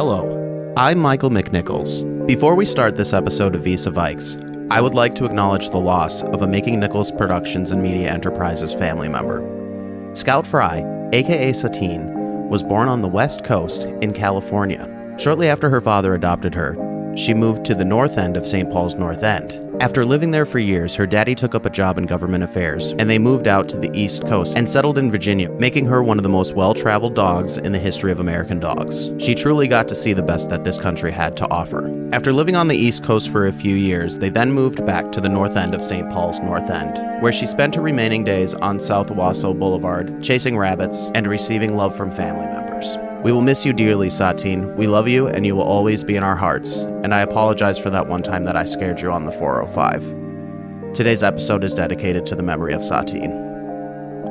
Hello, I'm Michael McNichols. Before we start this episode of Vis-a Vikes, I would like to acknowledge the loss of a Making Nichols Productions and Media Enterprises family member. Scout Fry, aka Sateen, was born on the West Coast in California. Shortly after her father adopted her, she moved to the north end of St. Paul's North End. After living there for years, her daddy took up a job in government affairs, and they moved out to the East Coast and settled in Virginia, making her one of the most well-traveled dogs in the history of American dogs. She truly got to see the best that this country had to offer. After living on the East Coast for a few years, they then moved back to the north end of St. Paul's North End, where she spent her remaining days on South Owasso Boulevard, chasing rabbits and receiving love from family members. We will miss you dearly, Sateen. We love you, and you will always be in our hearts. And I apologize for that one time that I scared you on the 405. Today's episode is dedicated to the memory of Sateen.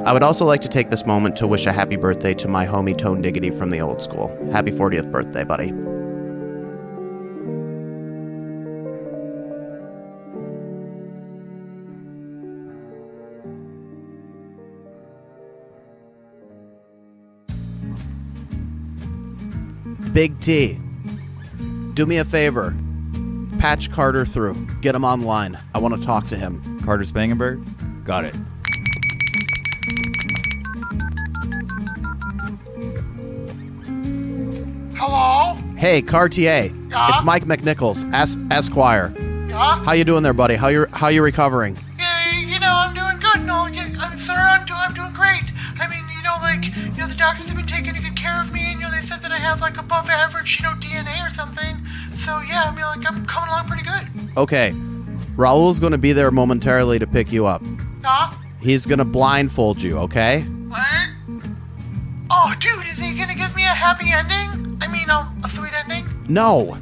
I would also like to take this moment to wish a happy birthday to my homie Tone Diggity from the old school. Happy 40th birthday, buddy. Big T, do me a favor. Patch Carter through. Get him online. I want to talk to him. Carter Spangenberg? Got it. Hello? Hey, Cartier. Yeah? It's Mike McNichols, Esquire. Yeah? How you doing there, buddy? How you recovering? Yeah, I'm doing good. No, sir, I'm doing great. I mean, the doctors have been taking good care of me, and, they said that I have, above average, DNA or something. So, yeah, I'm coming along pretty good. Okay. Raul's going to be there momentarily to pick you up. Huh? He's going to blindfold you, okay? What? Oh, dude, is he gonna give me a happy ending? I mean, a sweet ending? No.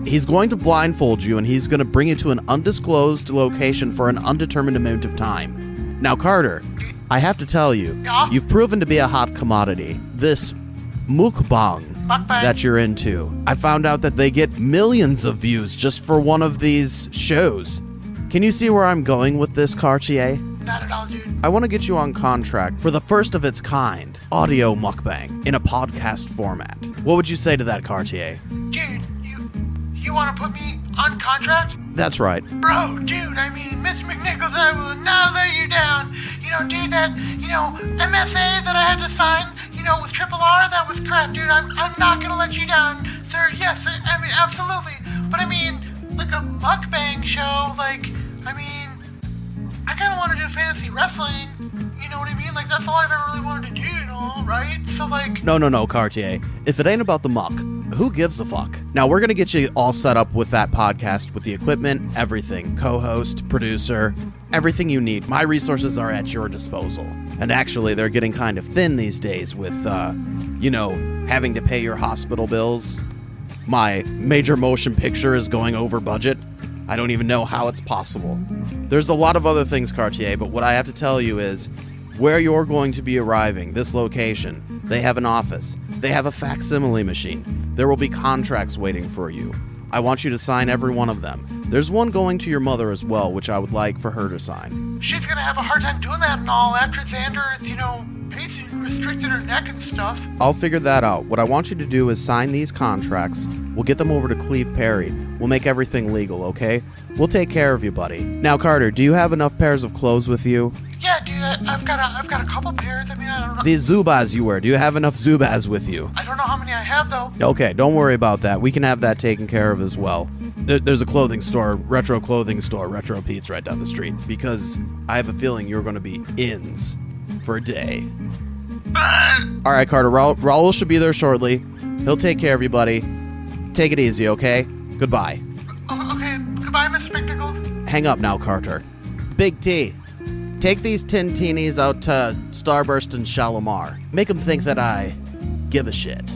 He's going to blindfold you, and he's going to bring you to an undisclosed location for an undetermined amount of time. Now, Carter, I have to tell you, Yeah? you've proven to be a hot commodity. This mukbang that you're into, I found out that they get millions of views just for one of these shows. Can you see where I'm going with this, Cartier? Not at all, dude. I want to get you on contract for the first of its kind, audio mukbang, in a podcast format. What would you say to that, Cartier? Dude, you want to put me on contract? That's right. Bro, dude, Mr. McNichols, I will not let you down. Dude, that, MSA that I had to sign, with Triple R, that was crap, dude. I'm not gonna let you down, sir. Yes, absolutely. But a mukbang show, I kind of want to do fantasy wrestling. You know what I mean? That's all I've ever really wanted to do and all, right? So, No, Cartier. If it ain't about the muck, who gives a fuck? Now, we're going to get you all set up with that podcast, with the equipment, everything. Co-host, producer, everything you need. My resources are at your disposal. And actually, they're getting kind of thin these days with, having to pay your hospital bills. My major motion picture is going over budget. I don't even know how it's possible. There's a lot of other things, Cartier, but what I have to tell you is where you're going to be arriving, this location, they have an office. They have a facsimile machine. There will be contracts waiting for you. I want you to sign every one of them. There's one going to your mother as well, which I would like for her to sign. She's gonna have a hard time doing that and all after Xander's, pacing restricted her neck and stuff. I'll figure that out. What I want you to do is sign these contracts. We'll get them over to Cleve Perry. We'll make everything legal, okay? We'll take care of you, buddy. Now, Carter, do you have enough pairs of clothes with you? Yeah, dude, I've got a couple pairs. I don't know. These Zubaz you wear, do you have enough Zubaz with you? I don't know how many I have, though. Okay, don't worry about that. We can have that taken care of as well. There's a clothing store, Retro Pete's right down the street, because I have a feeling you're going to be ins for a day. All right, Carter, Raul should be there shortly. He'll take care of you, buddy. Take it easy, okay? Goodbye. Okay, goodbye, Mr. McNichols. Hang up now, Carter. Big T, take these Tintinis out to Starburst and Shalimar. Make them think that I give a shit.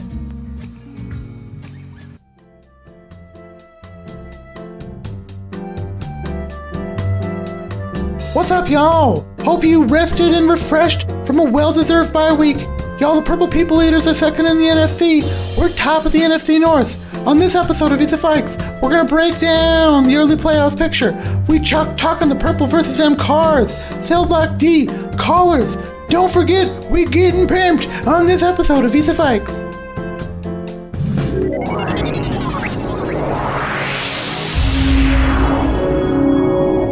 What's up, y'all? Hope you rested and refreshed from a well-deserved bye week. Y'all, the Purple People Eaters are second in the NFC. We're top of the NFC North. On this episode of Vis-a Vikes, we're going to break down the early playoff picture. We talking the Purple versus them Cards, Cell Block D, Callers. Don't forget, we getting pimped on this episode of Vis-a Vikes.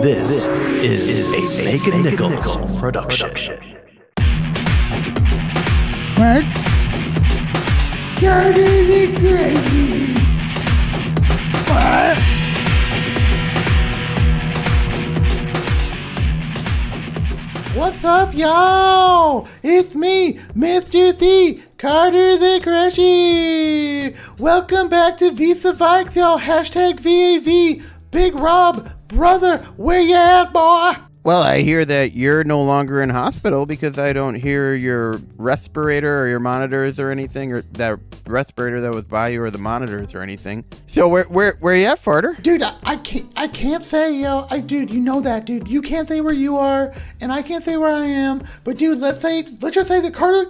This is a Megan Nichols production. What? That is crazy. What? What's up, y'all? It's me, Mr. C, Carter the Crushy. Welcome back to Vis-a Vikes, y'all. Hashtag VAV. Big Rob, brother, where you at, boy? Well, I hear that you're no longer in hospital because I don't hear your respirator or your monitors or anything, or that respirator that was by you or the monitors or anything. So where you at, Farter? Dude, I can't say, dude, you know that, dude. You can't say where you are, and I can't say where I am. But dude, let's just say that Carter,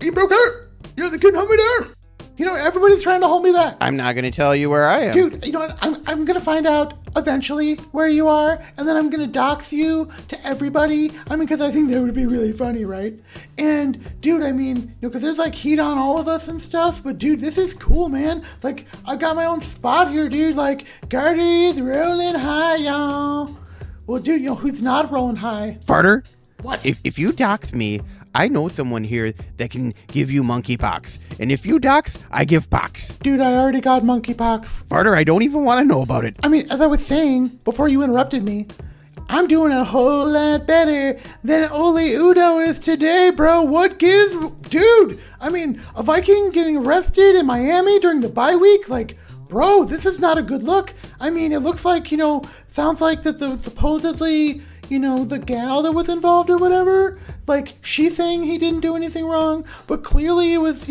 he broke out. They couldn't hold me down. Everybody's trying to hold me back. I'm not going to tell you where I am. Dude, you know what? I'm going to find out eventually where you are, and then I'm going to dox you to everybody. Because I think that would be really funny, right? And, dude, because there's, heat on all of us and stuff, but, dude, this is cool, man. I've got my own spot here, dude. Carter's rolling high, y'all. Well, dude, who's not rolling high? Farter? What? If you dox me, I know someone here that can give you monkeypox. And if you dox, I give pox. Dude, I already got monkeypox. Farter, I don't even want to know about it. As I was saying before you interrupted me, I'm doing a whole lot better than Ole Udo is today, bro. What gives? Dude, a Viking getting arrested in Miami during the bye week? Bro, this is not a good look. It looks like, sounds like that the supposedly, the gal that was involved or whatever, she's saying he didn't do anything wrong, but clearly it was,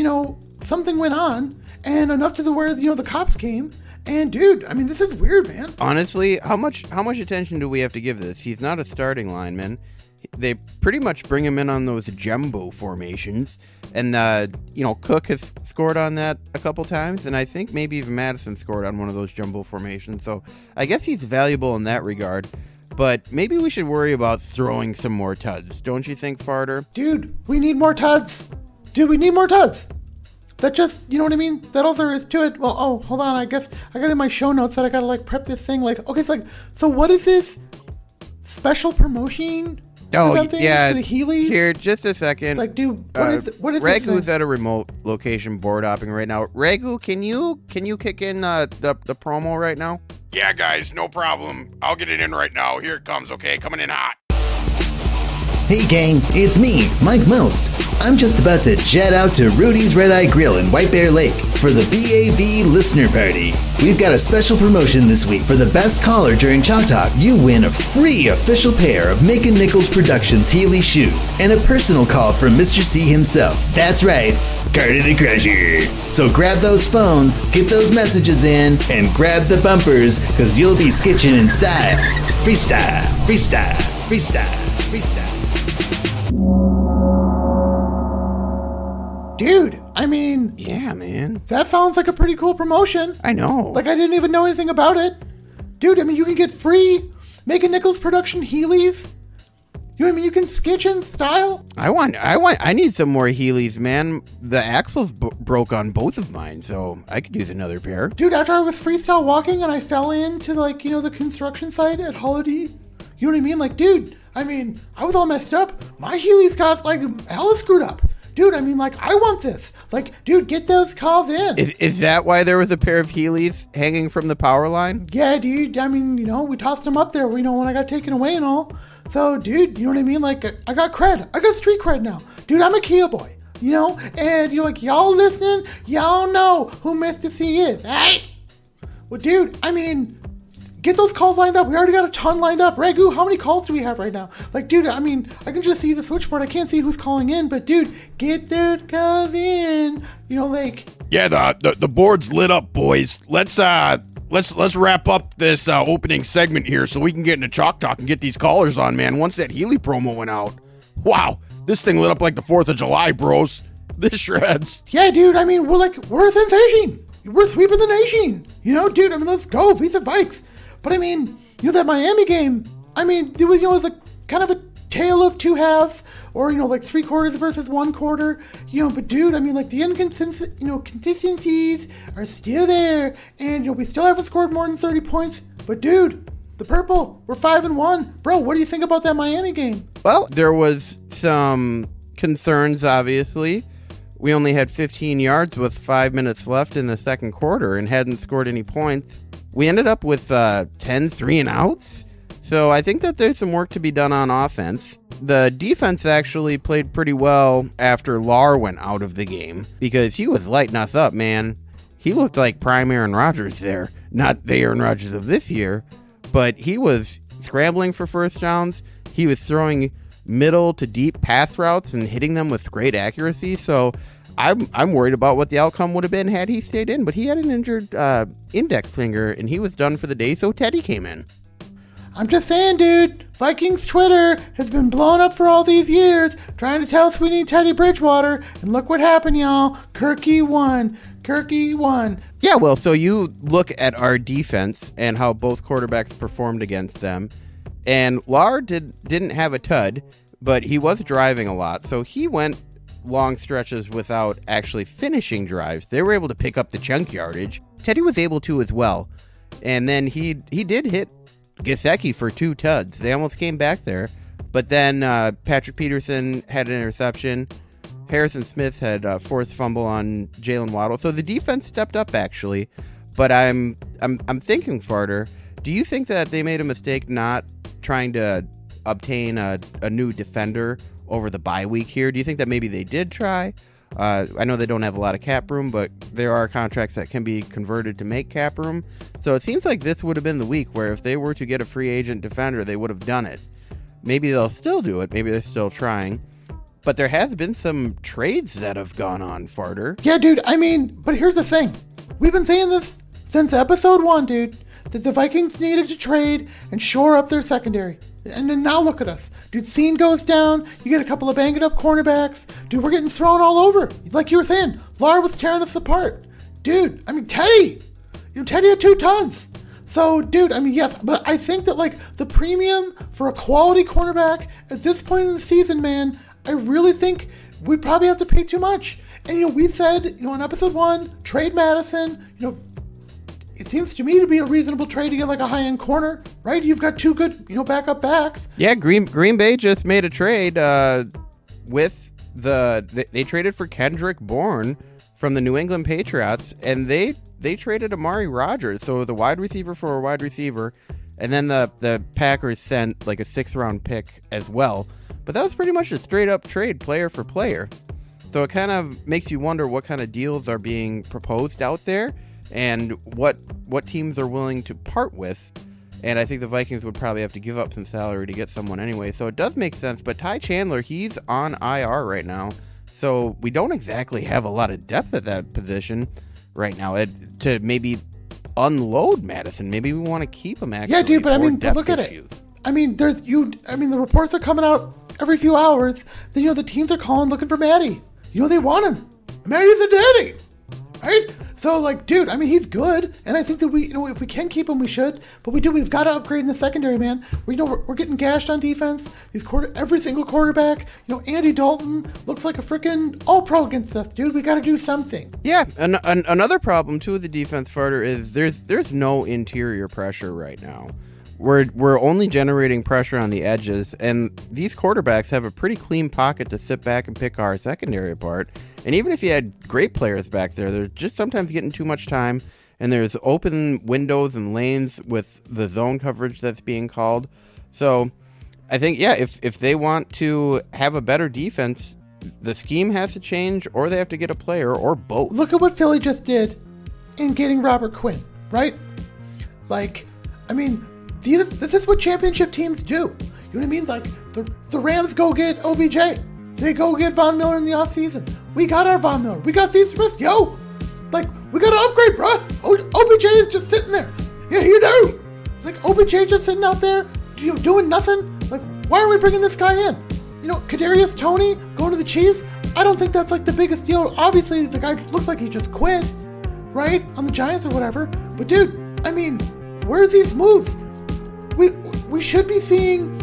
something went on, and enough to the where, the cops came, and dude, this is weird, man. Honestly, how much attention do we have to give this? He's not a starting lineman. They pretty much bring him in on those jumbo formations, and, Cook has scored on that a couple times, and I think maybe even Madison scored on one of those jumbo formations, so I guess he's valuable in that regard. But maybe we should worry about throwing some more tuds. Don't you think, Farter? Dude, we need more tuds. That just, that all there is to it. Well, hold on. I guess I got in my show notes that I gotta prep this thing. So what is this special promotion? Oh, yeah. For the Heelys? Here, just a second. Dude, what is this Ragu's thing? at a remote location board hopping right now. Ragu, can you kick in the promo right now? Yeah, guys, no problem. I'll get it in right now. Here it comes, okay? Coming in hot. Hey gang, it's me, Mike Most. I'm just about to jet out to Rudy's Red Eye Grill in White Bear Lake for the VAV listener party. We've got a special promotion this week. For the best caller during Chalk Talk, you win a free official pair of Megan Nichols Productions Heely shoes and a personal call from Mr. C himself. That's right, Carter the Crusher. So grab those phones, get those messages in, and grab the bumpers, cause you'll be skitching in style. Freestyle, freestyle, freestyle, freestyle. Dude, yeah, man. that sounds like a pretty cool promotion. I know. I didn't even know anything about it. Dude, you can get free Megan Nichols Production Heelys. You can sketch in style. I need some more Heelys, man. The axles broke on both of mine, so I could use another pair. Dude, after I was freestyle walking and I fell into the construction site at Holiday, you know what I mean? Dude, I was all messed up. My Heelys got hella screwed up. Dude, I want this. Dude, get those calls in. Is that why there was a pair of Heelys hanging from the power line? Yeah, dude. We tossed them up there, when I got taken away and all. So, dude, you know what I mean? I got cred. I got street cred now. Dude, I'm a Kia boy, And, y'all listening, y'all know who Mr. C is, right? Well, dude, get those calls lined up. We already got a ton lined up. Ragu, how many calls do we have right now? Dude, I can just see the switchboard. I can't see who's calling in, but dude, get those calls in. Yeah, the board's lit up, boys. Let's wrap up this opening segment here so we can get into Chalk Talk and get these callers on, man. Once that Heely promo went out, wow, this thing lit up like the 4th of July, bros. This shreds. Yeah, dude, we're a sensation. We're sweeping the nation. Dude, let's go, Vis-a Vikes. But that Miami game, it was, kind of a tale of two halves, or, 3 quarters versus 1 quarter, but dude, the consistencies are still there, and, we still haven't scored more than 30 points, but dude, The purple, we're 5-1. Bro, what do you think about that Miami game? Well, there was some concerns, obviously. We only had 15 yards with 5 minutes left in the second quarter and hadn't scored any points. We ended up with 10 3-and-outs. So I think that there's some work to be done on offense. The defense actually played pretty well after Lar went out of the game because he was lighting us up, man. He looked like prime Aaron Rodgers there. Not the Aaron Rodgers of this year, but he was scrambling for first downs. He was throwing middle to deep pass routes and hitting them with great accuracy. So I'm worried about what the outcome would have been had he stayed in, but he had an injured index finger and he was done for the day. So Teddy came in. I'm just saying, dude, Vikings Twitter has been blown up for all these years, trying to tell us we need Teddy Bridgewater, and look what happened, y'all. Kirky won. Yeah, well, so you look at our defense and how both quarterbacks performed against them, and Lar didn't have a tud, but he was driving a lot, so he went long stretches without actually finishing drives. They were able to pick up the chunk yardage. Teddy was able to as well, and then he did hit Gesicki for 2 tuds. They almost came back there, but then Patrick Peterson had an interception. Harrison Smith had a forced fumble on Jalen Waddle. So the defense stepped up actually, but I'm thinking, Farter, do you think that they made a mistake not trying to obtain a new defender over the bye week here? Do you think that maybe they did try? I know they don't have a lot of cap room, but there are contracts that can be converted to make cap room. So it seems like this would have been the week where if they were to get a free agent defender, they would have done it. Maybe they'll still do it. Maybe they're still trying. But there has been some trades that have gone on, Farter. Yeah, dude, I mean, but here's the thing. We've been saying this since episode 1, dude, that the Vikings needed to trade and shore up their secondary. And then now look at us. Dude, Scene goes down. You get a couple of banged up cornerbacks. Dude, we're getting thrown all over. Like you were saying, Lar was tearing us apart. Dude, I mean, Teddy. Teddy had 2 tons. So, dude, I mean, yes, but I think that, like, the premium for a quality cornerback at this point in the season, man, I really think we probably have to pay too much. And, we said, in episode 1, trade Madison, it seems to me to be a reasonable trade to get like a high-end corner, right? You've got 2 good, backup backs. Yeah, Green Bay just made a trade with they traded for Kendrick Bourne from the New England Patriots, and they traded Amari Rodgers, so the wide receiver for a wide receiver, and then the Packers sent like a 6th-round pick as well. But that was pretty much a straight-up trade, player for player. So it kind of makes you wonder what kind of deals are being proposed out there, and what teams are willing to part with. And I think the Vikings would probably have to give up some salary to get someone anyway. So it does make sense. But Ty Chandler, he's on IR right now. So we don't exactly have a lot of depth at that position right now to maybe unload Madison. Maybe we want to keep him actually. Yeah, dude, but I mean, look at it. I mean, the reports are coming out every few hours that, the teams are calling looking for Matty. They want him. Matty's a daddy. Right? So, like, dude, I mean, he's good, and I think that we, if we can keep him, we should. But we've got to upgrade in the secondary, man. We're getting gashed on defense. Every single quarterback, Andy Dalton looks like a freaking all-pro against us, dude. We got to do something. Yeah, another problem too with the defense, Farter, is there's no interior pressure right now. We're only generating pressure on the edges, and these quarterbacks have a pretty clean pocket to sit back and pick our secondary apart. And even if you had great players back there, they're just sometimes getting too much time, and there's open windows and lanes with the zone coverage that's being called. So I think, yeah, if they want to have a better defense, the scheme has to change, or they have to get a player, or both. Look at what Philly just did in getting Robert Quinn, right? Like, I mean, this is what championship teams do. You know what I mean? Like, the Rams go get OBJ. They go get Von Miller in the offseason. We got our Von Miller. We got Steve Smith. Yo! Like, we got to upgrade, bro. OBJ is just sitting there. Yeah, you do. Like, OBJ just sitting out there, doing nothing. Like, why are we bringing this guy in? Kadarius Toney going to the Chiefs? I don't think that's, like, the biggest deal. Obviously, the guy looks like he just quit, right? On the Giants or whatever. But, dude, I mean, where's these moves? We should be seeing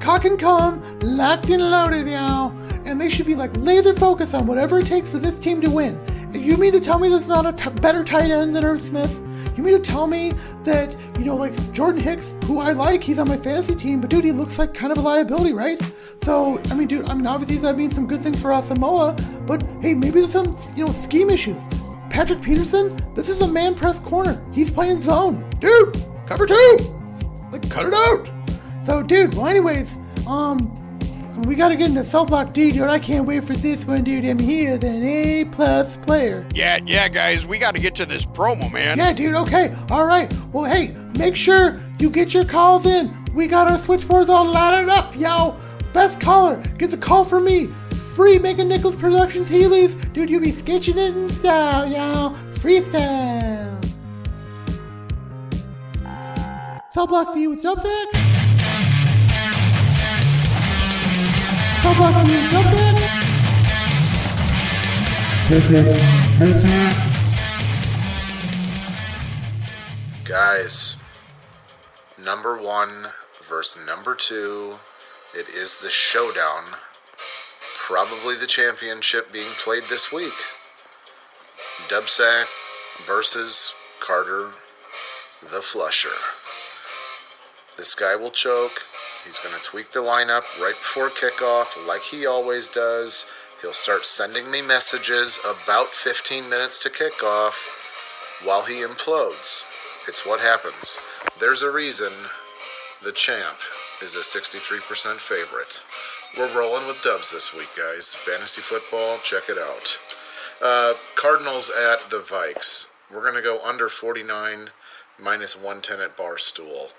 cock and come, locked and loaded, and they should be like laser focused on whatever it takes for this team to win. And you mean to tell me there's not a better tight end than Irv Smith? You mean to tell me that, like Jordan Hicks, who I like, he's on my fantasy team, but dude, he looks like kind of a liability, right? So, obviously that means some good things for Samoa, but hey, maybe there's some, scheme issues. Patrick Peterson, this is a man press corner. He's playing zone. Dude, cover 2! Like, cut it out! So, dude, well, anyways, we gotta get into Cell Block D, dude. I can't wait for this one, dude. He is an A-plus player. Yeah, guys, we gotta get to this promo, man. Yeah, dude, okay. All right. Well, hey, make sure you get your calls in. We got our switchboards all lighted up, yo. Best caller gets a call from me. Free Megan Nichols Productions Heelys. Dude, you be sketching it in style, yo. Freestyle. Cell Block D with Dubsack. Cell Block D with Dubsack. Guys, number 1 versus number 2. It is the showdown. Probably the championship being played this week. Dubsack versus Carter the Flusher. This guy will choke. He's going to tweak the lineup right before kickoff like he always does. He'll start sending me messages about 15 minutes to kickoff while he implodes. It's what happens. There's a reason the champ is a 63% favorite. We're rolling with dubs this week, guys. Fantasy football, check it out. Cardinals at the Vikes. We're going to go under 49, minus 110 at Barstool.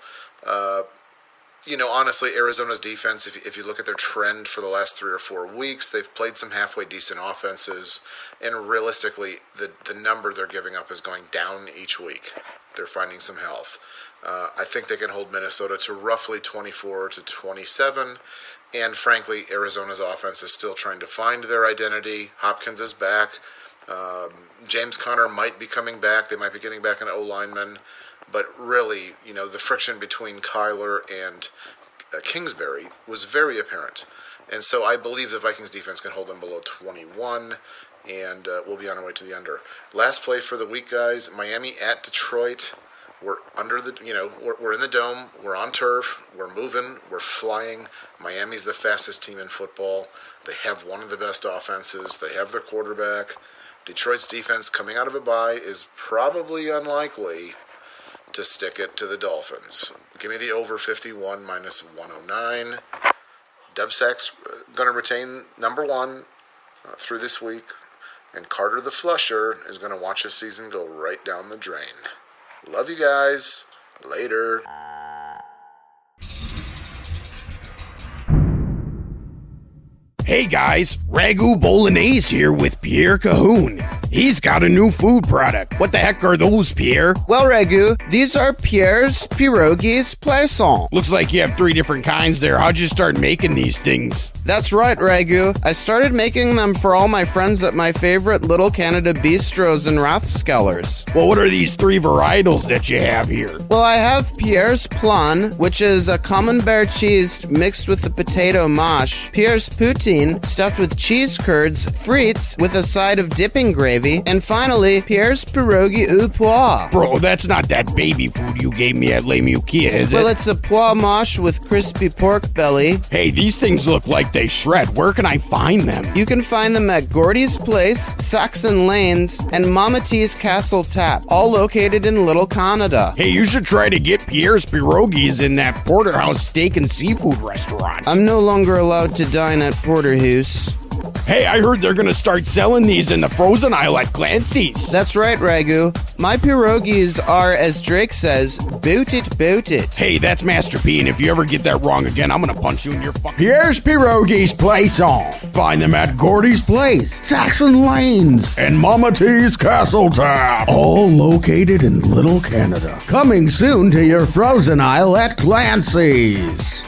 Honestly, Arizona's defense, if you look at their trend for the last 3 or 4 weeks, they've played some halfway decent offenses, and realistically, the number they're giving up is going down each week. They're finding some health. I think they can hold Minnesota to roughly 24-27, and frankly, Arizona's offense is still trying to find their identity. Hopkins is back. James Conner might be coming back. They might be getting back an O-lineman. But really, the friction between Kyler and Kingsbury was very apparent. And so I believe the Vikings defense can hold them below 21, and we'll be on our way to the under. Last play for the week, guys. Miami at Detroit. We're under the, we're in the dome. We're on turf. We're moving. We're flying. Miami's the fastest team in football. They have one of the best offenses. They have their quarterback. Detroit's defense coming out of a bye is probably unlikely to stick it to the Dolphins. Give me the over 51 minus 109. Dubsack's going to retain number 1 through this week, and Carter the Flusher is going to watch his season go right down the drain. Love you guys. Later. Hey guys, Ragu Bolognese here with Pierre Cahoon. He's got a new food product. What the heck are those, Pierre? Well, Ragu, these are Pierre's Pierogies Poisson. Looks like you have 3 different kinds there. How'd you start making these things? That's right, Ragu. I started making them for all my friends at my favorite Little Canada bistros and Rathskellers. Well, what are these 3 varietals that you have here? Well, I have Pierre's Plan, which is a camembert cheese mixed with the potato mash, Pierre's Poutine, stuffed with cheese curds, frites with a side of dipping gravy, and finally, Pierre's Pierogi au pois. Bro, that's not that baby food you gave me at Les Mukia, is it? Well, it's a pois mash with crispy pork belly. Hey, these things look like they shred. Where can I find them? You can find them at Gordy's Place, Saxon Lanes, and Mama T's Castle Tap, all located in Little Canada. Hey, you should try to get Pierre's Pierogies in that Porterhouse Steak and Seafood restaurant. I'm no longer allowed to dine at Porterhouse. Hey, I heard they're gonna start selling these in the frozen aisle at Clancy's. That's right, Ragu. My pierogies are, as Drake says, boot it, boot it. Hey, that's Master P, and if you ever get that wrong again, I'm gonna punch you in your fucking... Pierre's Pierogies Poisson. Find them at Gordy's Place, Saxon Lanes, and Mama T's Castle Tap. All located in Little Canada. Coming soon to your frozen aisle at Clancy's.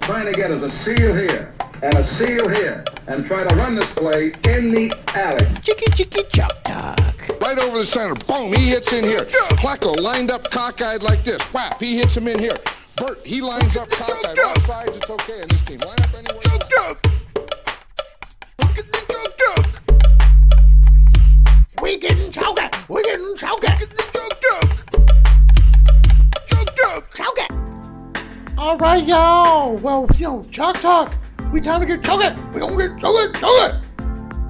Trying to get us a seal here and a seal here and try to run this play in the alley. Chicky chicky chop talk. Right over the center. Boom, he hits in here. Plecko lined up cockeyed like this. Whap, he hits him in here. Bert, he lines up cockeyed. All sides, it's okay in this team. Line up anywhere you like. We getting choker. We getting choker. Choker. All right, y'all. Well, Chalk Talk. We time to get choker. We gonna get choker.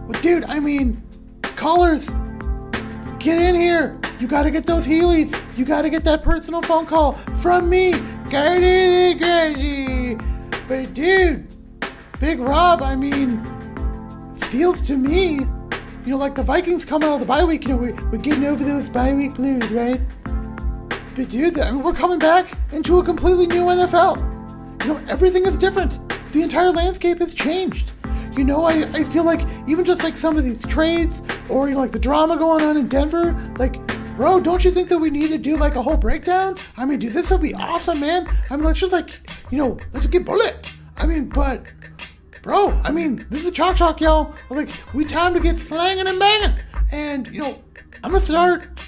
But dude, I mean, callers, get in here. You gotta get those Heelys. You gotta get that personal phone call from me, Gertie the Crazy. But dude, Big Rob, I mean, feels to me, like the Vikings coming out of the bye week, we're getting over those bye week blues, right? But dude, I mean, we're coming back into a completely new NFL. Everything is different. The entire landscape has changed. I feel like even just like some of these trades or like the drama going on in Denver, like, bro, don't you think that we need to do like a whole breakdown? I mean, dude, this will be awesome, man. I mean, let's just like, let's just get bullet. I mean, but, bro, I mean, this is Chalk Talk, y'all. Like, we time to get slanging and banging. And, I'm going to start,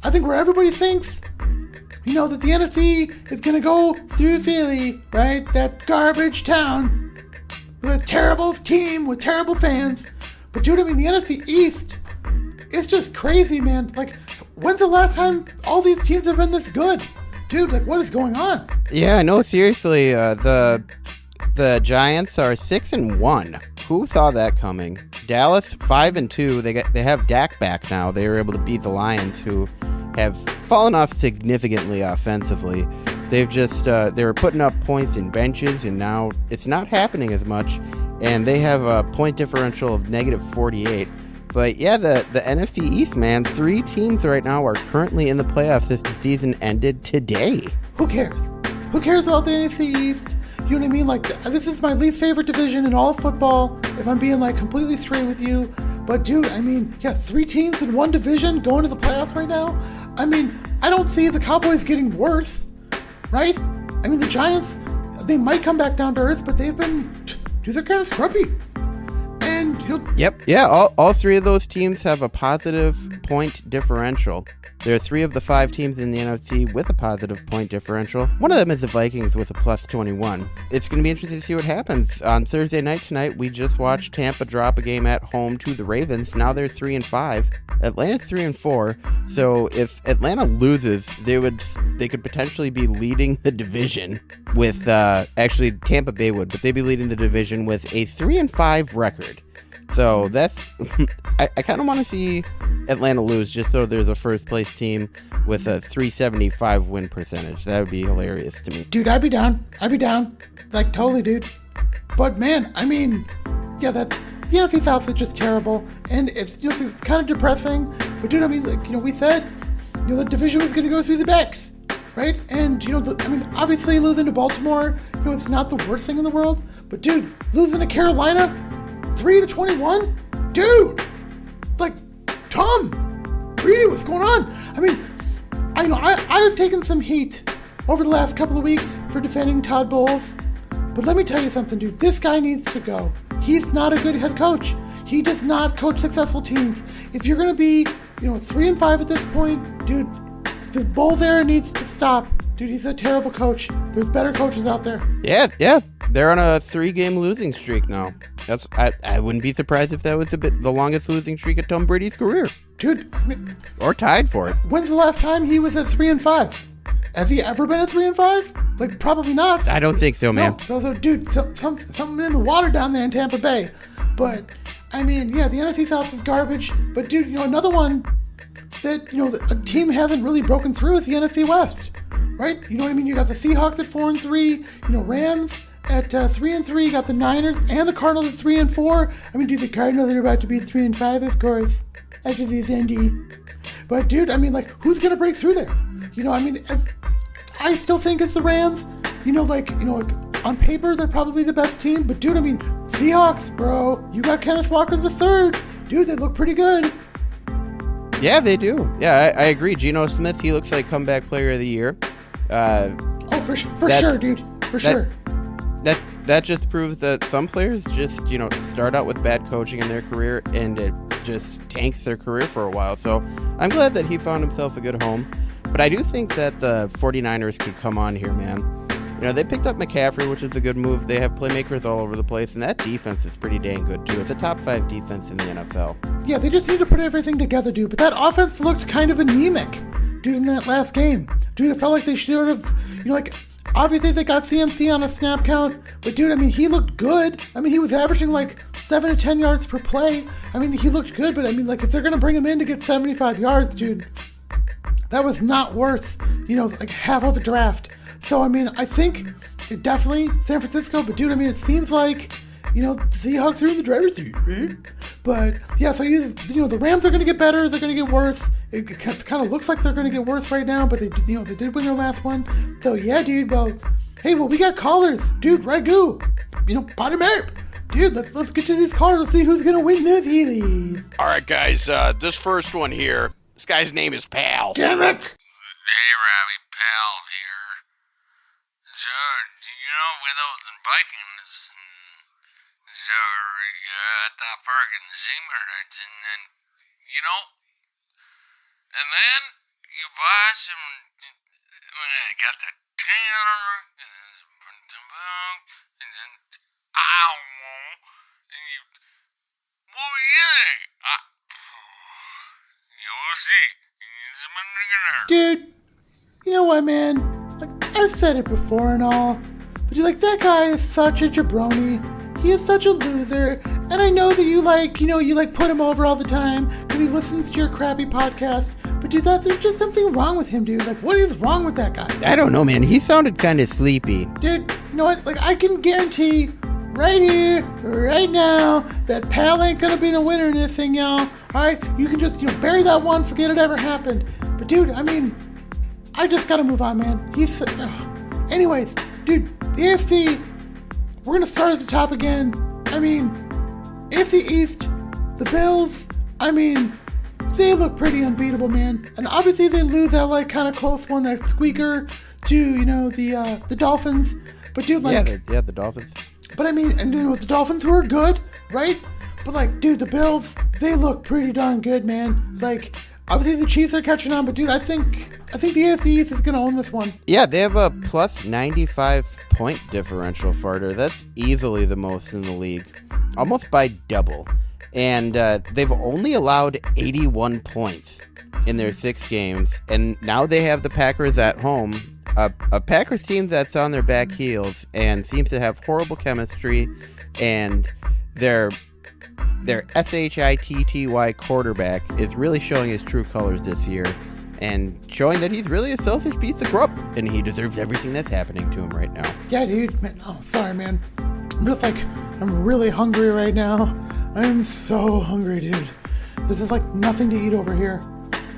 I think where everybody thinks, that the NFC is going to go through Philly, right? That garbage town. With a terrible team, with terrible fans. But dude, I mean, the NFC East, it's just crazy, man. Like, when's the last time all these teams have been this good? Dude, like, what is going on? Yeah, no, seriously, the Giants are 6-1. Who saw that coming? Dallas 5-2. They have Dak back now. They were able to beat the Lions, who have fallen off significantly offensively. They've just, they were putting up points in benches, and now it's not happening as much, and they have a point differential of -48. But yeah, the NFC East, man, 3 teams right now are currently in the playoffs if the season ended today. Who cares? Who cares about the NFC East? You know what I mean? Like, this is my least favorite division in all of football, if I'm being, like, completely straight with you. But, dude, I mean, yeah, 3 teams in one division going to the playoffs right now? I mean, I don't see the Cowboys getting worse. Right? I mean, the Giants, they might come back down to earth, but they've been, dude, they're kind of scrubby. And, Yep. Yeah, all 3 of those teams have a positive point differential. There are 3 of the 5 teams in the NFC with a positive point differential. One of them is the Vikings with a +21. It's going to be interesting to see what happens. On Thursday night tonight, we just watched Tampa drop a game at home to the Ravens. Now they're 3-5. Atlanta's 3-4. So if Atlanta loses, they could potentially be leading the division with actually Tampa Bay would, but they'd be leading the division with a 3-5 record. So that's I kind of want to see Atlanta lose just so there's a first place team with a 375 win percentage. That would be hilarious to me. Dude, I'd be down. Like, totally, dude. But man, I mean, yeah, the NFC South is just terrible, and it's it's kind of depressing. But dude, I mean, like, we said the division was going to go through the backs, right? And I mean, obviously losing to Baltimore, it's not the worst thing in the world. But dude, losing to Carolina, 3-21, dude, like, Tom Brady, what's going on? I mean, I have taken some heat over the last couple of weeks for defending Todd Bowles, but let me tell you something, dude. This guy needs to go. He's not a good head coach. He does not coach successful teams. If you're gonna be, 3-5 at this point, dude, the Bowles era needs to stop. Dude, he's a terrible coach. There's better coaches out there. Yeah. They're on a 3-game losing streak now. I wouldn't be surprised if that was the longest losing streak of Tom Brady's career. Dude, I mean, or tied for it. When's the last time he was at 3-5? Has he ever been at 3-5? Like, probably not. I don't think so, man. No, so dude, something in the water down there in Tampa Bay. But I mean, yeah, the NFC South is garbage. But dude, another one that a team hasn't really broken through is the NFC West, right? You know what I mean? You got the Seahawks at 4-3. Rams at 3-3. You got the Niners and the Cardinals at 3-4. I mean, dude, the Cardinals are about to be 3-5, of course. That's just the Indy. But dude, I mean, like, who's gonna break through there? I mean, I still think it's the Rams. Like, on paper, they're probably the best team. But, dude, I mean, Seahawks, bro. You got Kenneth Walker III. Dude, they look pretty good. Yeah, they do. Yeah, I agree. Geno Smith, he looks like comeback player of the year. For sure, dude. For sure. That just proves that some players just, start out with bad coaching in their career, and it just tanks their career for a while. So I'm glad that he found himself a good home. But I do think that the 49ers could come on here, man. They picked up McCaffrey, which is a good move. They have playmakers all over the place, and that defense is pretty dang good, too. It's a top 5 defense in the NFL. Yeah, they just need to put everything together, dude. But that offense looked kind of anemic, dude, in that last game. Dude, it felt like they should have, obviously they got CMC on a snap count, but dude, he looked good. He was averaging like 7 to 10 yards per play. He looked good, but if they're going to bring him in to get 75 yards, dude, that was not worth, half of a draft. So, I think it definitely San Francisco, but dude, it seems like, the Seahawks are in the driver's seat, right? But yeah, so the Rams are going to get better, they're going to get worse. It kind of looks like they're going to get worse right now, but they did win their last one. So yeah, dude, we got callers, dude. Ragu, bottom up, dude. Let's get to these callers. Let's see who's going to win this Healy. All right, guys. This first one here. This guy's name is Pal. Damn it! Hey, Robbie, Pal here. So, with those Vikings, so I thought Ferguson Zimmer's, and then, and then you buy some, got the tanner, and then, and you, what do you think? We'll see. Dude, you know what, man? I've said it before and all, but that guy is such a jabroni. He is such a loser, and I know that you put him over all the time because he listens to your crappy podcast. But dude, there's just something wrong with him, dude. What is wrong with that guy? I don't know, man. He sounded kind of sleepy. Dude, you know what? I can guarantee right here, right now, that Pal ain't gonna be the winner in this thing, y'all. Alright? You can just, bury that one, forget it ever happened. But dude, I just gotta move on, man. Anyways, dude, the AFC, we're gonna start at the top again. AFC East, the Bills, they look pretty unbeatable, man. And obviously they lose that, kind of close one, that squeaker to, the Dolphins. But dude, the Dolphins. But and the Dolphins were good, right? But dude, the Bills, they look pretty darn good, man. Obviously the Chiefs are catching on, but dude, I think the AFC East is gonna own this one. Yeah, they have a plus 95 point differential, Farter. That's easily the most in the league, almost by double. And they've only allowed 81 points in their 6 games, and now they have the Packers at home. A Packers team that's on their back heels and seems to have horrible chemistry, and their SHITTY quarterback is really showing his true colors this year and showing that he's really a selfish piece of grub, and he deserves everything that's happening to him right now. Yeah, dude. Man, sorry, man. I'm really hungry right now. I am so hungry, dude. There's just nothing to eat over here.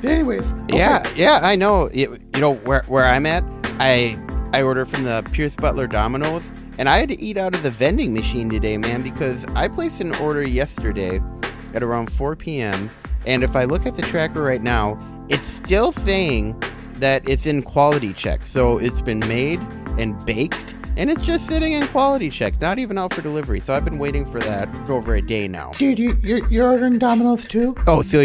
Anyways. Okay. Yeah, I know. Where I'm at, I ordered from the Pierce Butler Domino's, and I had to eat out of the vending machine today, man, because I placed an order yesterday at around 4 p.m., and if I look at the tracker right now, it's still saying that it's in quality check. So it's been made and baked, and it's just sitting in quality check, not even out for delivery. So I've been waiting for that for over a day now. Dude, you're ordering Domino's too? Oh, so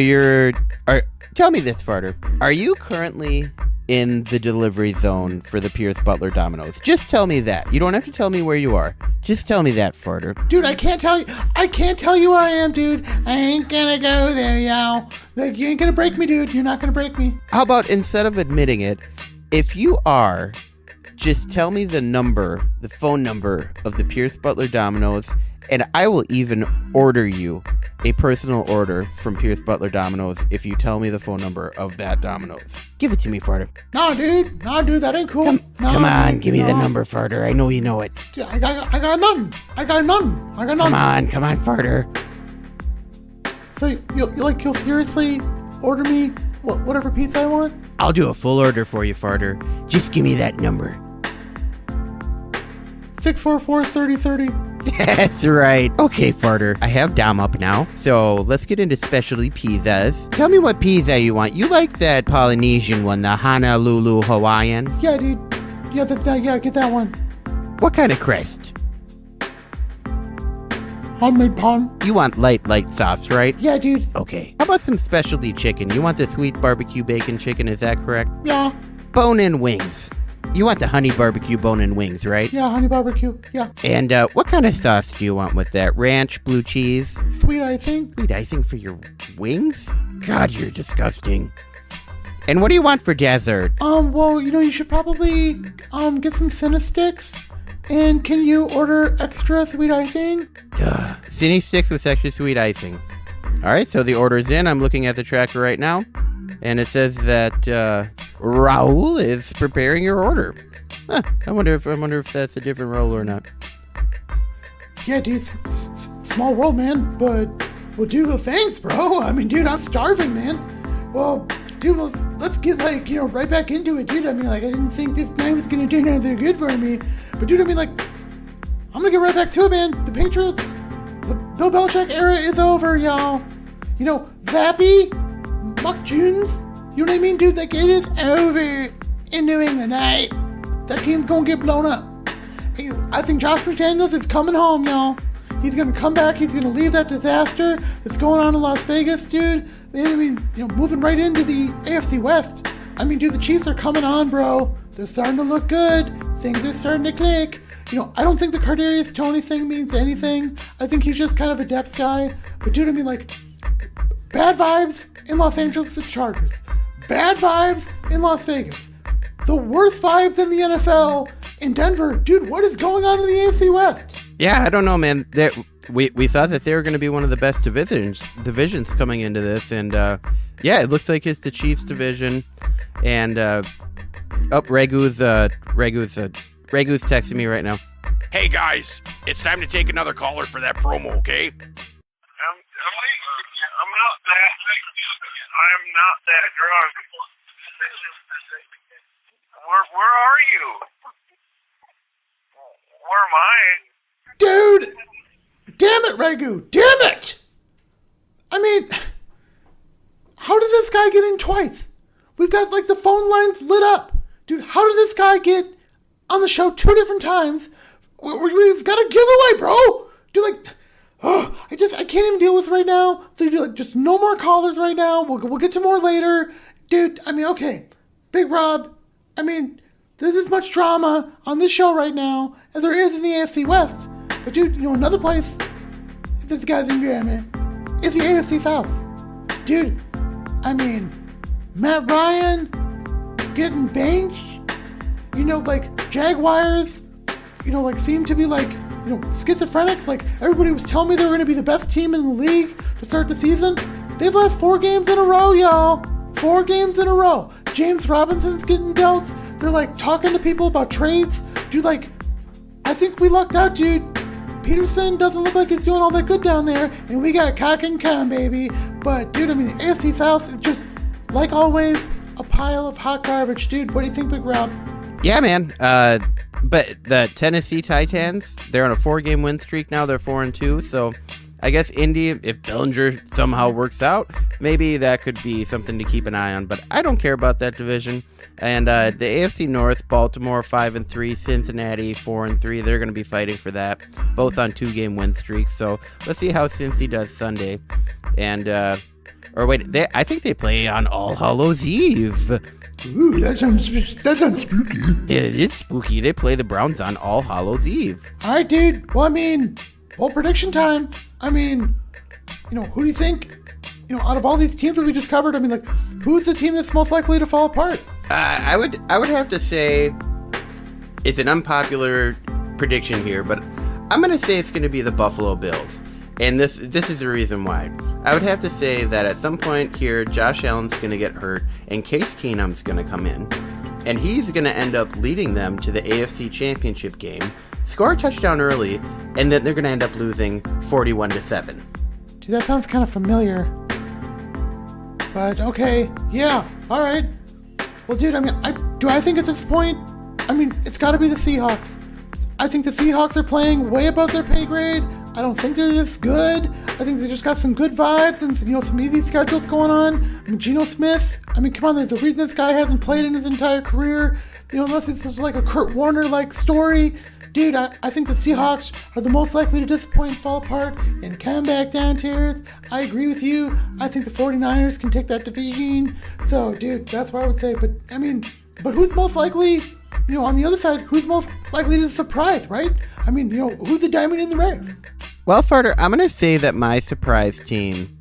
tell me this, Farter. Are you currently in the delivery zone for the Pierce Butler Domino's? Just tell me that. You don't have to tell me where you are. Just tell me that, Farter. Dude, I can't tell you where I am, dude. I ain't gonna go there, y'all. You ain't gonna break me, dude. You're not gonna break me. How about, instead of admitting it, if you are, just tell me the phone number of the Pierce Butler Domino's, and I will even order you a personal order from Pierce Butler Domino's if you tell me the phone number of that Domino's. Give it to me, Farter. No, dude, that ain't cool. Come on, give me the number, Farter. I know you know it. Dude, I got none. Come on, Farter. So you'll seriously order me whatever pizza I want? I'll do a full order for you, Farter. Just give me that number. 644-3030. That's right. Okay, Farter. I have Dom up now, so let's get into specialty pizzas. Tell me what pizza you want. You like that Polynesian one, the Honolulu Hawaiian? Yeah, dude. Yeah, get that one. What kind of crust? Homemade pan. You want light sauce, right? Yeah, dude. Okay. How about some specialty chicken? You want the sweet barbecue bacon chicken, is that correct? Yeah. Bone-in wings. You want the honey barbecue bone-in wings, right? Yeah, honey barbecue. Yeah. And what kind of sauce do you want with that? Ranch, blue cheese? Sweet icing. Sweet icing for your wings? God, you're disgusting. And what do you want for dessert? Well, you should probably, get some Cinna sticks. And can you order extra sweet icing? Cinny sticks with extra sweet icing. All right, so the order's in. I'm looking at the tracker right now. And it says that Raul is preparing your order. Huh, I wonder if that's a different Raul or not. Yeah, dude, small world, man. But, well, dude, thanks, bro. I mean, dude, I'm starving, man. Well, dude, let's get, right back into it, dude. I mean, I didn't think this night was going to do anything good for me. But, dude, I mean, I'm going to get right back to it, man. The Patriots, the Bill Belichick era is over, y'all. Zappy, Muck Junes, you know what I mean, dude? It is over in New England, alright? That team's going to get blown up. I think Josh McDaniels is coming home, y'all. He's going to come back. He's going to leave that disaster that's going on in Las Vegas, dude. Moving right into the AFC West. I mean, dude, the Chiefs are coming on, bro. They're starting to look good. Things are starting to click. I don't think the Kadarius Toney thing means anything. I think he's just kind of a depth guy. But, dude, I mean, bad vibes in Los Angeles, the Chargers. Bad vibes in Las Vegas. The worst vibes in the NFL in Denver. Dude, what is going on in the AFC West? Yeah, I don't know, man. We thought that they were going to be one of the best divisions coming into this, and yeah, it looks like it's the Chiefs division. And Ragu's texting me right now. Hey guys, it's time to take another caller for that promo, okay? I'm not that drunk. Where are you? Where am I? Dude! Damn it, Ragu! Damn it! I mean, how did this guy get in twice? We've got, the phone lines lit up. Dude, how did this guy get on the show 2 different times? We've got a giveaway, bro! Dude, I can't even deal with right now. Dude, just no more callers right now. We'll get to more later. Dude, I mean, okay. Big Rob, I mean, there's as much drama on this show right now as there is in the AFC West. But dude, another place this guy's in Miami is the AFC South. Dude, I mean, Matt Ryan getting benched, Jaguars, seem to be schizophrenic. Everybody was telling me they were going to be the best team in the league to start the season. They've lost 4 games in a row, y'all. 4 games in a row. James Robinson's getting dealt. They're talking to people about trades. Dude, I think we lucked out, dude. Peterson doesn't look like he's doing all that good down there, and we got cock and cum, baby. But dude, I mean, the AFC South is just, like always, a pile of hot garbage. Dude, what do you think, Big Rob? Yeah, man. But the Tennessee Titans, they're on a 4-game win streak now. They're 4-2. So I guess Indy, if Bellinger somehow works out, maybe that could be something to keep an eye on. But I don't care about that division. And the AFC North, Baltimore 5-3, Cincinnati 4-3. They're going to be fighting for that, both on 2-game win streaks. So let's see how Cincy does Sunday. And I think they play on All Hallows Eve. Ooh, that sounds spooky. Yeah, it is spooky. They play the Browns on All Hallows Eve. All right, dude. Well, I mean, prediction time. I mean, who do you think, out of all these teams that we just covered, I mean, who's the team that's most likely to fall apart? I would have to say it's an unpopular prediction here, but I'm going to say it's going to be the Buffalo Bills. And this is the reason why. I would have to say that at some point here, Josh Allen's going to get hurt, and Case Keenum's going to come in, and he's going to end up leading them to the AFC Championship game, score a touchdown early, and then they're going to end up losing 41-7. Dude, that sounds kind of familiar. But okay, yeah, all right. Well, dude, I mean, I think at this point, I mean, it's got to be the Seahawks. I think the Seahawks are playing way above their pay grade. I don't think they're this good. I think they just got some good vibes and, some easy schedules going on. I mean, Geno Smith, I mean, come on, there's a reason this guy hasn't played in his entire career. Unless it's just a Kurt Warner-like story. Dude, I think the Seahawks are the most likely to disappoint and fall apart and come back down tiers. I agree with you. I think the 49ers can take that division. So, dude, that's what I would say. But who's most likely on the other side, who's most likely to surprise, right? I mean, who's the diamond in the rough? Well, Farter, I'm going to say that my surprise team,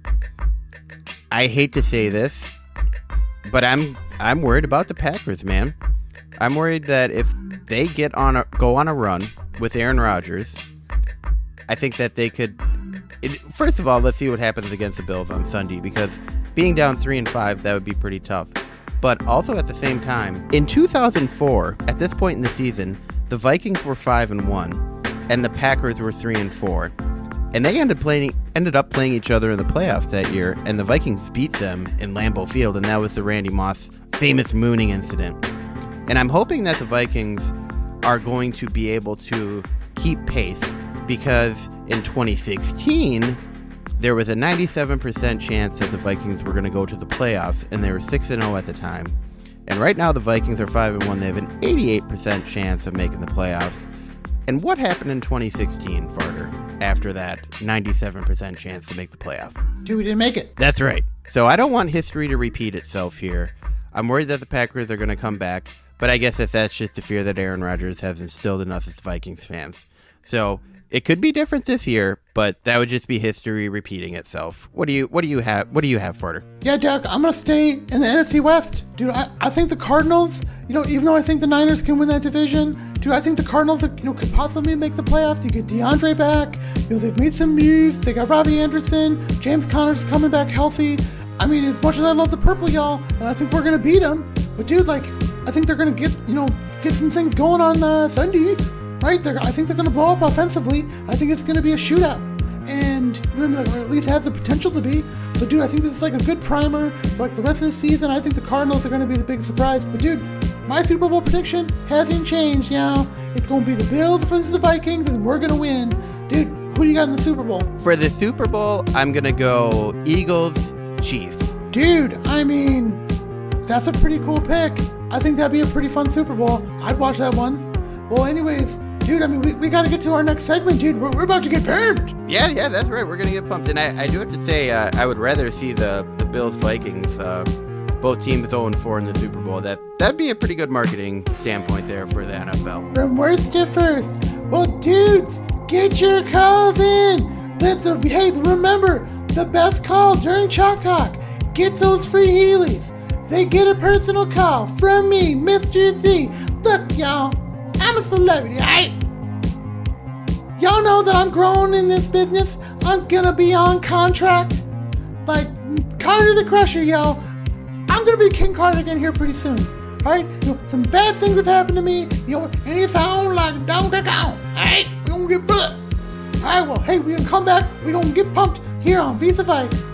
I hate to say this, but I'm worried about the Packers, man. I'm worried that if they go on a run with Aaron Rodgers, I think that they could. First of all, let's see what happens against the Bills on Sunday, because being down 3-5, that would be pretty tough. But also at the same time, in 2004, at this point in the season, the Vikings were 5-1, and the Packers were 3-4, and they ended up playing each other in the playoffs that year, and the Vikings beat them in Lambeau Field, and that was the Randy Moss famous mooning incident. And I'm hoping that the Vikings are going to be able to keep pace, because in 2016, there was a 97% chance that the Vikings were going to go to the playoffs, and they were 6-0 at the time. And right now, the Vikings are 5-1. They have an 88% chance of making the playoffs. And what happened in 2016, Farter, after that 97% chance to make the playoffs? Dude, we didn't make it. That's right. So I don't want history to repeat itself here. I'm worried that the Packers are going to come back, but I guess that's just the fear that Aaron Rodgers has instilled in us as Vikings fans. So it could be different this year, but that would just be history repeating itself. What do you have, Farter? Yeah, Jack, I'm going to stay in the NFC West. Dude, I think the Cardinals, even though I think the Niners can win that division, dude, I think the Cardinals, could possibly make the playoffs. You get DeAndre back. They've made some moves. They got Robbie Anderson. James Conner's coming back healthy. I mean, as much as I love the purple, y'all, and I think we're going to beat them, but dude, I think they're going to get some things going on Sunday. Right, I think they're going to blow up offensively. I think it's going to be a shootout, and or at least has the potential to be. But dude, I think this is a good primer for the rest of the season. I think the Cardinals are going to be the big surprise. But dude, my Super Bowl prediction hasn't changed. It's going to be the Bills versus the Vikings, and we're going to win. Dude, who do you got in the Super Bowl? For the Super Bowl, I'm going to go Eagles, Chiefs. Dude, I mean, that's a pretty cool pick. I think that'd be a pretty fun Super Bowl. I'd watch that one. Well, anyways, dude, I mean, we got to get to our next segment, dude. We're about to get pumped. Yeah, that's right. We're going to get pumped. And I do have to say, I would rather see the Bills-Vikings, both teams 0-4 in the Super Bowl. That'd be a pretty good marketing standpoint there for the NFL. From worst to first. Well, dudes, get your calls in. Hey, remember, the best call during Chalk Talk. Get those free Heelys. They get a personal call from me, Mr. Z. Look, y'all. I'm a celebrity, alright? Y'all know that I'm growing in this business. I'm gonna be on contract. Like Carter the Crusher, yo. I'm gonna be King Carter again here pretty soon. Alright? Some bad things have happened to me, and it's on like a dog that count. Alright? We gonna get blood. Alright, well, hey, we gonna come back. We gonna get pumped here on Vis-a Vikes.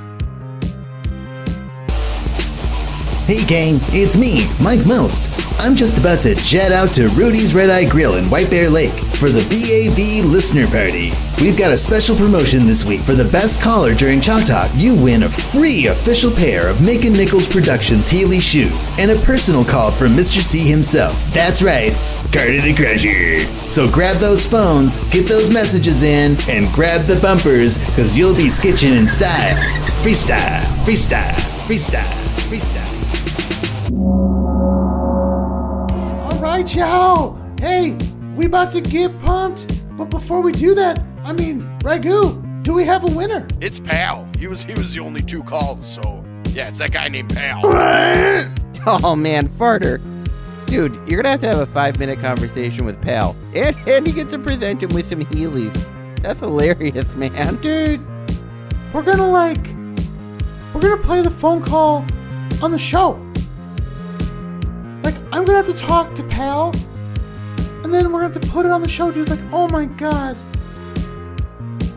Hey gang, it's me, Mike Most. I'm just about to jet out to Rudy's Red Eye Grill in White Bear Lake for the VAV listener party. We've got a special promotion this week. For the best caller during Chalk Talk, you win a free official pair of Macon Nichols Productions Heeley shoes and a personal call from Mr. C himself. That's right, Carter the Crusher. So grab those phones, get those messages in, and grab the bumpers, because you'll be skitching in style. Freestyle, freestyle, freestyle, freestyle. Alright, y'all. Hey, we about to get pumped. But before we do that, I mean, Ragu, do we have a winner? It's Pal. He was the only two calls, so yeah, it's that guy named Pal. Oh man, Farter. Dude, you're gonna have a 5-minute conversation with Pal. And you get to present him with some Heelys. That's hilarious, man. Dude, we're gonna play the phone call on the show. I'm gonna have to talk to Pal, and then we're gonna have to put it on the show, dude. Oh my god.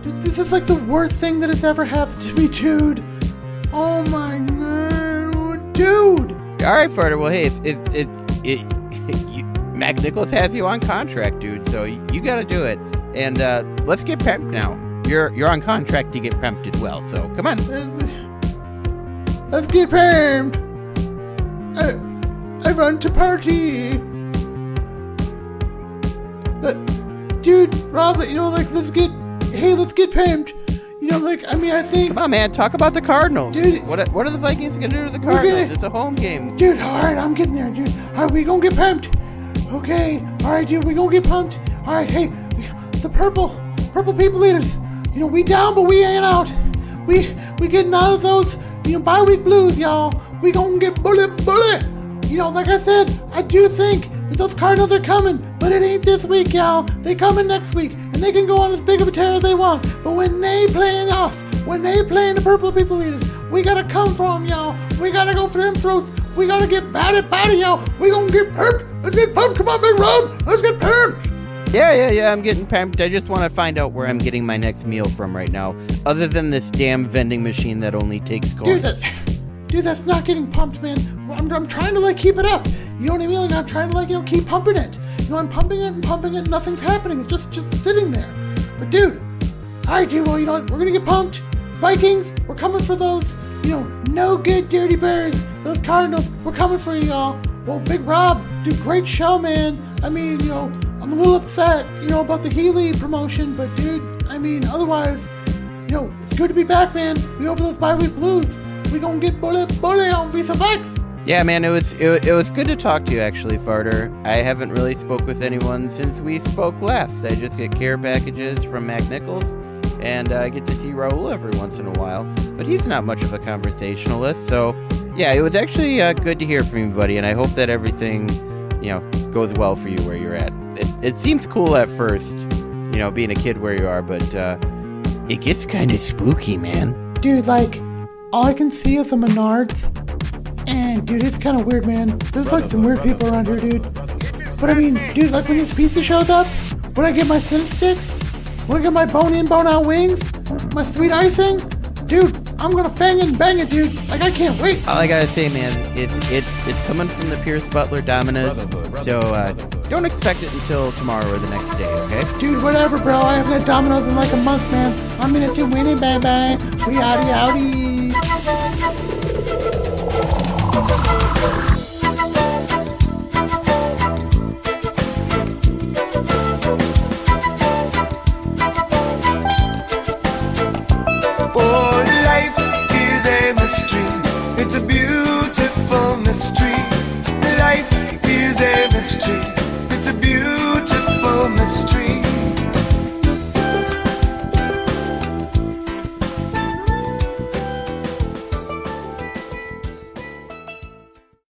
Dude, this is the worst thing that has ever happened to me, dude. Oh my god, dude. Alright, Farter, well, hey, Mac Nichols has you on contract, dude, so you gotta do it. And let's get pumped now. You're on contract to get pumped as well, so come on. Let's get pumped. I run to party. Dude, Rob, let's get pumped. I think. Come on, man, talk about the Cardinals. Dude, what are the Vikings gonna do to the Cardinals? It's a home game. Dude, alright, I'm getting there, dude. Alright, we gonna get pumped. Okay, alright, dude, we gonna get pumped. Alright, hey, the purple people eaters. You know, we down, but we ain't out. We getting out of those, bye-week blues, y'all. We gonna get bullet. You know, like I said, I do think that those Cardinals are coming, but it ain't this week, y'all. They coming next week, and they can go on as big of a tear as they want. But when they playing us, when they playing the purple people eaters, we gotta come for them, y'all. We gotta go for them throats. We gotta get batty, y'all. We gonna get pumped. Let's get pumped. Come on, Big Rob. Let's get pumped. Yeah, I'm getting pumped. I just want to find out where I'm getting my next meal from right now, other than this damn vending machine that only takes coins. Dude, that's not getting pumped, man. I'm trying to, keep it up. You know what I mean? Like, I'm trying to, keep pumping it. I'm pumping it, and nothing's happening. It's just sitting there. But, dude, all right, dude, well, you know what? We're going to get pumped. Vikings, we're coming for those, no good dirty birds. Those Cardinals, we're coming for you, y'all. Well, Big Rob, dude, great show, man. I mean, I'm a little upset, about the Healy promotion, but, dude, I mean, otherwise, it's good to be back, man. We over those bye-week blues. We gonna get bully on Vis-a Vikes. Yeah, man, it was good to talk to you, actually, Farter. I haven't really spoke with anyone since we spoke last. I just get care packages from Mac Nichols, and I get to see Raul every once in a while. But he's not much of a conversationalist, so yeah, it was actually good to hear from you, buddy, and I hope that everything, goes well for you where you're at. It seems cool at first, being a kid where you are, but it gets kind of spooky, man. Dude, all I can see is a Menards, and dude, it's kind of weird, man. There's some weird people around here, dude. But I mean, dude, when this pizza shows up, when I get my thin sticks, when I get my bone-in, bone-out wings, my sweet icing, dude, I'm gonna fang and bang it, dude. I can't wait. All I gotta say, man, it's coming from the Pierce Butler Dominos, so don't expect it until tomorrow or the next day, okay? Dude, whatever, bro. I haven't had Domino's in a month, man. I'm in it to win it, baby. We outie.